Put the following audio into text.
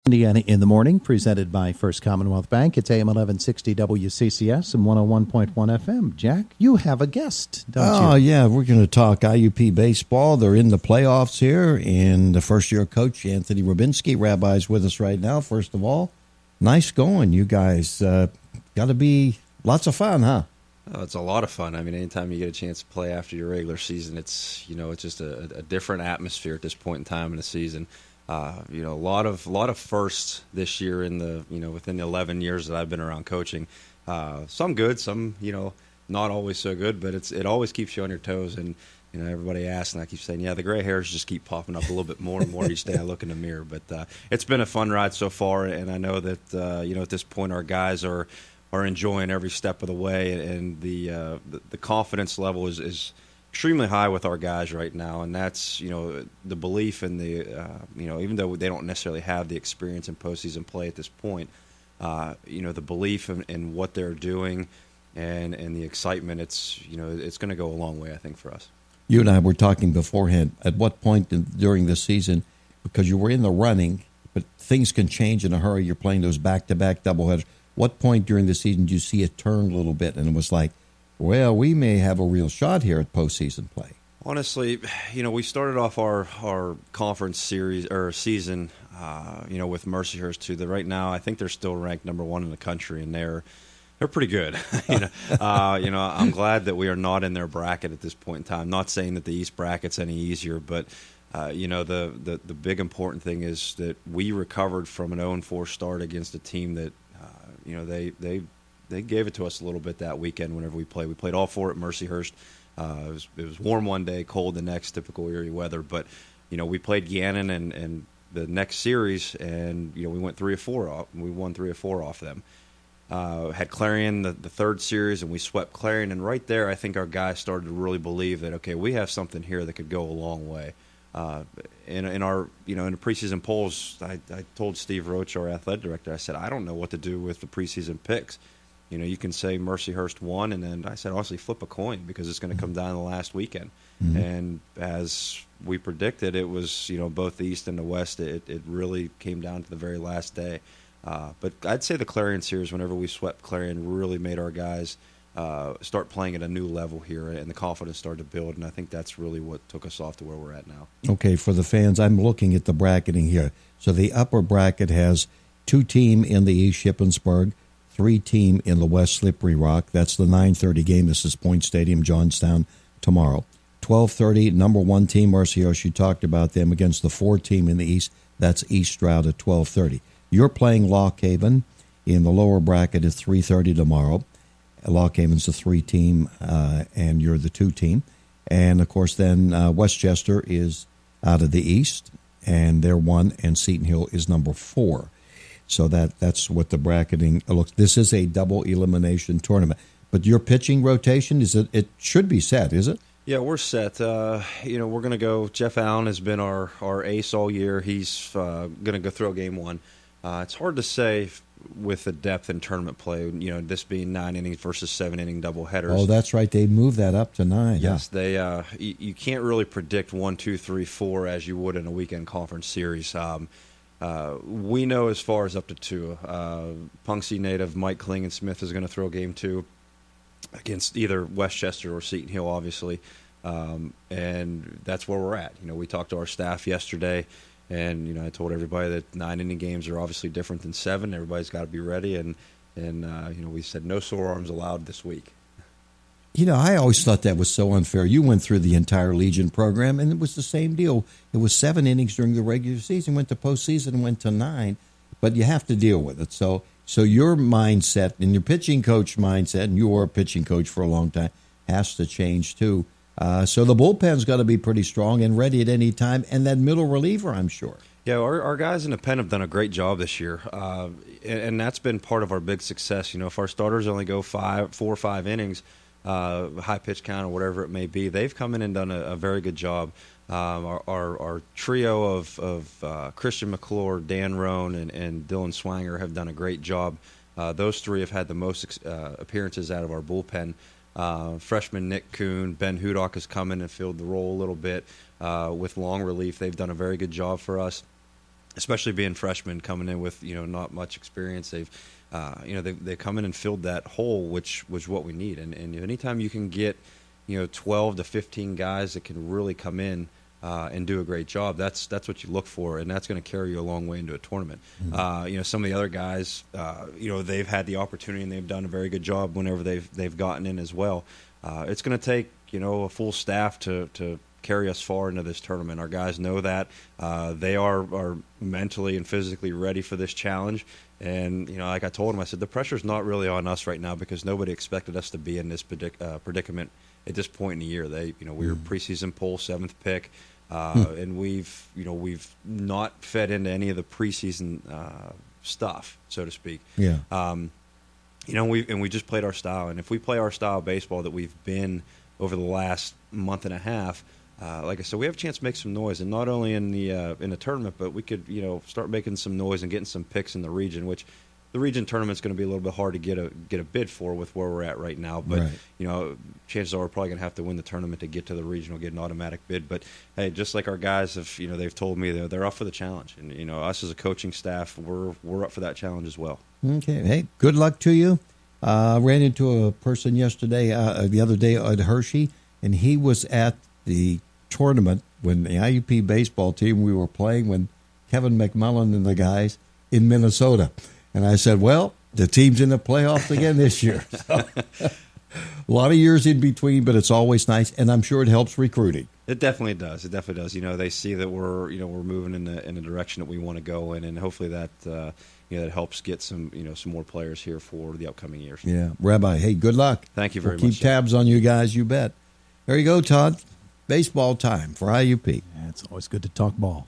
Indiana in the Morning, presented by First Commonwealth Bank. It's AM 1160 WCCS and 101.1 FM. Jack, you have a guest, don't you? Oh, yeah. We're going to talk IUP baseball. They're in the playoffs here, and the first-year coach, Anthony Rebyanski, Rabbi's with us right now. First of all, nice going. You guys got to be lots of fun, huh? Oh, it's a lot of fun. I mean, anytime you get a chance to play after your regular season, it's just a different atmosphere at this point in time in the season. A lot of firsts this year in the within the 11 years that I've been around coaching. Some good, some not always so good, but it always keeps you on your toes. And everybody asks, and I keep saying, yeah, the gray hairs just keep popping up a little bit more and more each day I look in the mirror. But it's been a fun ride so far, and I know that at this point our guys are enjoying every step of the way, and the confidence level is extremely high with our guys right now, and that's the belief in the even though they don't necessarily have the experience in postseason play at this point, the belief in what they're doing and the excitement, it's going to go a long way, I think, for us. You and I were talking beforehand. At what point during the season, because you were in the running, but things can change in a hurry. You're playing those back-to-back doubleheaders. What point during the season do you see it turn a little bit, and it was like, well, we may have a real shot here at postseason play? Honestly, we started off our conference series or season, with Mercyhurst too. Right now, I think they're still ranked number 1 in the country, and they're pretty good. I'm glad that we are not in their bracket at this point in time. Not saying that the East bracket's any easier, but the big important thing is that we recovered from an 0-4 start against a team that they gave it to us a little bit that weekend whenever we played. We played all 4 at Mercyhurst. It was warm one day, cold the next, typical Erie weather. But, we played Gannon and the next series, and, we went 3 or 4 off. We won 3 or 4 off them. Had Clarion the third series, and we swept Clarion. And right there, I think our guys started to really believe that, okay, we have something here that could go a long way. In our in the preseason polls, I told Steve Roach, our athletic director, I said, I don't know what to do with the preseason picks. You can say Mercyhurst won, and then I said, honestly, flip a coin because it's going to come down to the last weekend. Mm-hmm. And as we predicted, it was both the East and the West. It really came down to the very last day. But I'd say the Clarion series, whenever we swept Clarion, really made our guys start playing at a new level here, and the confidence started to build, and I think that's really what took us off to where we're at now. Okay, for the fans, I'm looking at the bracketing here. So the upper bracket has 2 team in the East, Shippensburg, 3 team in the West, Slippery Rock. That's the 9:30 game. This is Point Stadium, Johnstown, tomorrow. 12:30, number 1 team, Mercyhurst. You talked about them against the 4 team in the East. That's East Stroud at 12:30. You're playing Lock Haven in the lower bracket at 3:30 tomorrow. Lock Haven's the 3 team, and you're the 2 team. And, of course, then Westchester is out of the East, and they're 1, and Seton Hill is number 4. So that's what the bracketing looks. This is a double elimination tournament. But your pitching rotation, it should be set, is it? Yeah, we're set. We're going to go. Jeff Allen has been our ace all year. He's going to go throw game 1. It's hard to say with the depth in tournament play, this being 9 innings versus 7-inning doubleheaders. Oh, that's right. They moved that up to 9. Yes, huh? They. You can't really predict 1, 2, 3, 4 as you would in a weekend conference series. We know as far as up to 2. Punxsutawney native Mike Klingensmith is going to throw game 2 against either Westchester or Seton Hill, obviously, and that's where we're at. We talked to our staff yesterday. And, I told everybody that 9-inning games are obviously different than 7. Everybody's got to be ready. And we said no sore arms allowed this week. I always thought that was so unfair. You went through the entire Legion program, and it was the same deal. It was 7 innings during the regular season, went to postseason, went to 9. But you have to deal with it. So your mindset and your pitching coach mindset, and you were a pitching coach for a long time, has to change too. So the bullpen's got to be pretty strong and ready at any time, and that middle reliever, I'm sure. Yeah, our guys in the pen have done a great job this year, and that's been part of our big success. If our starters only go 4 or 5 innings, high pitch count or whatever it may be, they've come in and done a very good job. Our trio of Christian McClure, Dan Roan, and Dylan Swanger have done a great job. Those 3 have had the most appearances out of our bullpen. Freshman Nick Kuhn, Ben Hudock has come in and filled the role a little bit with long relief. They've done a very good job for us. especially being freshmen coming in with not much experience. They've they come in and filled that hole, which was what we need. And anytime you can get 12 to 15 guys that can really come in and do a great job, that's what you look for, and that's going to carry you a long way into a tournament. Mm-hmm. Some of the other guys, they've had the opportunity and they've done a very good job whenever they've gotten in as well. It's going to take a full staff to carry us far into this tournament. Our guys know that. They are mentally and physically ready for this challenge. And like I told them, I said the pressure's not really on us right now because nobody expected us to be in this predicament at this point in the year. We were preseason poll 7th pick. And we've not fed into any of the preseason stuff, so to speak. Yeah. We just played our style, and if we play our style of baseball that we've been over the last month and a half, like I said, we have a chance to make some noise, and not only in the tournament, but we could start making some noise and getting some picks in the region, which the region tournament's going to be a little bit hard to get a bid for with where we're at right now. But right. Chances are we're probably going to have to win the tournament to get to the regional, get an automatic bid. But hey, just like our guys have, they've told me they're up for the challenge, and us as a coaching staff, we're up for that challenge as well. Okay, hey, good luck to you. Ran into a person the other day at Hershey, and he was at the tournament when the IUP baseball team we were playing when Kevin McMullen and the guys in Minnesota. And I said, well, the team's in the playoffs again this year. So, a lot of years in between, but it's always nice, and I'm sure it helps recruiting. It definitely does. It definitely does. They see that we're moving in the direction that we want to go in, and hopefully that that helps get some some more players here for the upcoming years. Yeah, Rabbi. Hey, good luck. Thank you very much. Keep tabs on you guys. You bet. There you go, Todd. Baseball time for IUP. Yeah, it's always good to talk ball.